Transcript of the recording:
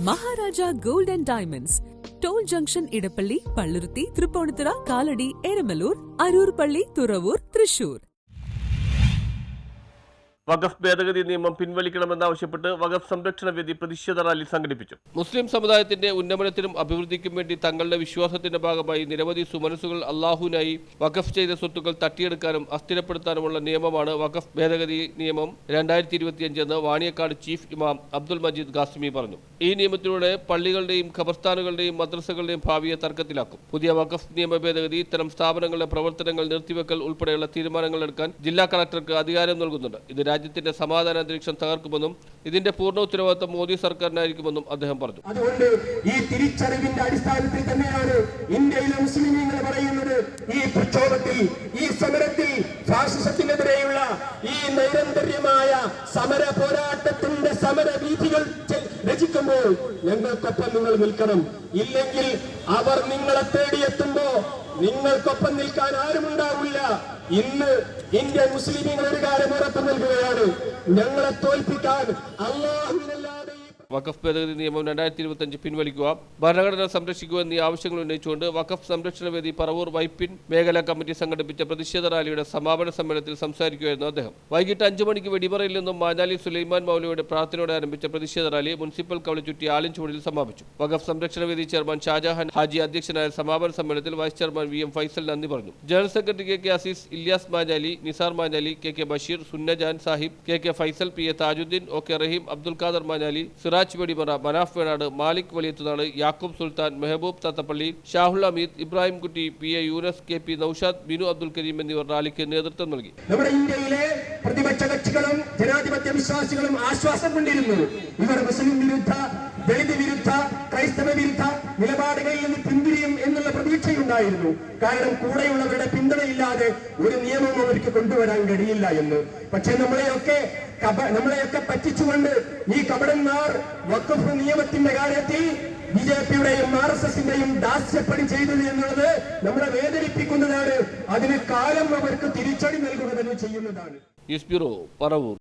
Maharaja gold and diamonds, toll junction, Edappally, Palluruthy, Tripunithura, Kalady, Eramalloor, Aroor പള്ളി, തുറവൂർ, തൃശൂർ. വഖഫ് ഭേദഗതി നിയമം പിൻവലിക്കണമെന്നാവശ്യപ്പെട്ട് വഖഫ് സംരക്ഷണ വേദി പ്രതിഷേധ റാലി സംഘടിപ്പിച്ചു. മുസ്ലിം സമുദായത്തിന്റെ ഉന്നമനത്തിനും അഭിവൃദ്ധിക്കും വേണ്ടി തങ്ങളുടെ വിശ്വാസത്തിന്റെ ഭാഗമായി നിരവധി സുമനസുകൾ അള്ളാഹുവിനായി വഖഫ് ചെയ്ത സ്വത്തുക്കൾ തട്ടിയെടുക്കാനും അസ്ഥിരപ്പെടുത്താനുമുള്ള നിയമമാണ് വഖഫ് ഭേദഗതി നിയമം 2025 എന്ന് വാണിയക്കാട് ചീഫ് ഇമാം അബ്ദുൽ മജീദ് ഖാസിമി പറഞ്ഞു. ഈ നിയമത്തിലൂടെ പള്ളികളുടെയും ഖബർസ്ഥാനുകളുടെയും മദ്രസകളുടെയും ഭാവിയെ തർക്കത്തിലാക്കും. പുതിയ വഖഫ് നിയമ ഭേദഗതി ഇത്തരം സ്ഥാപനങ്ങളുടെ പ്രവർത്തനങ്ങൾ നിർത്തിവെക്കൽ ഉൾപ്പെടെയുള്ള തീരുമാനങ്ങൾ എടുക്കാൻ ജില്ലാ കളക്ടർക്ക് അധികാരം നൽകുന്നുണ്ട്. ഇത് രാജ്യത്തിന്റെ സമാധാന അന്തരീക്ഷം തകർക്കുമെന്നും ഇതിന്റെ പൂർണ്ണ ഉത്തരവാദിത്തം മോദി സർക്കാരിനായിരിക്കുമെന്നും അദ്ദേഹം പറഞ്ഞു. അതുകൊണ്ട് ഈ തിരിച്ചറിവിന്റെ അടിസ്ഥാനത്തിൽ തന്നെയാണ് ഇന്ത്യയിലെ മുസ്ലിമീങ്ങൾ പറയുന്നത്, ഈ പ്രക്ഷോഭത്തിൽ, ഈ സമരത്തിൽ, ഫാസിസത്തിനെതിരെയുള്ള ഈ നൈരന്തര്യമായ സമര പോരാട്ടത്തിന്റെ സമരവീഥികൾ രചിക്കുമ്പോൾ ഞങ്ങൾക്കൊപ്പം നിങ്ങൾ നിൽക്കണം. ഇല്ലെങ്കിൽ അവർ നിങ്ങളെ തേടിയെത്തുമ്പോ നിങ്ങൾക്കൊപ്പം നിൽക്കാൻ ആരുമുണ്ടാവില്ല. ഇന്ന് ഇന്ത്യൻ മുസ്ലിമീങ്ങൾ ഒരു കാര്യം ഉറപ്പു നൽകുകയാണ്, ഞങ്ങളെ തോൽപ്പിക്കാൻ അല്ലാഹുവിനല്ലാതെ. വഖഫ് ഭേദഗതി നിയമം 2025 പിൻവലിക്കുക, ഭരണഘടന സംരക്ഷിക്കുക എന്നീ ആവശ്യങ്ങൾ ഉന്നയിച്ചുകൊണ്ട് വഖഫ് സംരക്ഷണ വേദി പറവൂർ വൈപ്പിൻ മേഖലാ കമ്മിറ്റി സംഘടിപ്പിച്ച പ്രതിഷേധ റാലിയുടെ സമാപന സമ്മേളനത്തിൽ സംസാരിക്കുകയായിരുന്നു അദ്ദേഹം. വൈകിട്ട് 5 മണിക്ക് വെടിമറയിൽ നിന്നും മാനാലി സുലൈമാൻ മൗലവിയുടെ പ്രാർത്ഥനയോടെ ആരംഭിച്ച പ്രതിഷേധ റാലി മുനിസിപ്പൽ കവല ചുറ്റി ആലിൻചൂടിൽ സമാപിച്ചു. വഖഫ് സംരക്ഷണ വേദി ചെയർമാൻ ഷാജഹാൻ ഹാജി അധ്യക്ഷനായ സമാപന സമ്മേളനത്തിൽ വൈസ് ചെയർമാൻ VM ഫൈസൽ നന്ദി പറഞ്ഞു. General secretary KK Azeez, Ilyas Manali, Nisar Manali, KK Basheer, Sunnajan Sahib, KK Faisal, PA Thajudheen, OK Raheem, Abdul Khader Manali, Vedimara, Manaf Venad, Malik Valiyathunad, Yakub Sultan, Mehaboob Thathappally, Shahul Hameed, Ibrahim Kutty, PA Yunus, KP Naushad, Binu Abdul Kareem എന്നിവർ റാലിക്ക് നേതൃത്വം നൽകി. നമ്മുടെ ഇന്ത്യയിലെ പ്രതിപക്ഷ കക്ഷികളും ജനാധിപത്യ വിശ്വാസികളും ആശ്വാസം കൊണ്ടിരുന്നു. ഇവർ മുസ്ലിം വിരുദ്ധ, ദളിത് വിരുദ്ധ, ക്രൈസ്തവ വിരുദ്ധ നിലപാടുകളിൽ നിന്ന് പിന്തിരിയും എന്നുള്ള പ്രതീക്ഷയുണ്ടായിരുന്നു. കാരണം കൂടെയുള്ളവരുടെ പിന്തുണയില്ലാതെ ഒരു നിയമവും അവർക്ക് കൊണ്ടുവരാൻ കഴിയില്ല എന്ന്. പക്ഷെ നമ്മളെയൊക്കെ പറ്റിച്ചുകൊണ്ട് ഈ കപടന്മാർ വഖഫ് നിയമത്തിന്റെ കാര്യത്തിൽ BJPയുടെയും RSSന്റെയും ദാസ്യപ്പണി ചെയ്തത് എന്നുള്ളത് നമ്മളെ വേദനിപ്പിക്കുന്നതാണ്. അതിന് കാലം അവർക്ക് തിരിച്ചടി നൽകുക തന്നെ ചെയ്യുന്നതാണ്. News bureau, Paravur.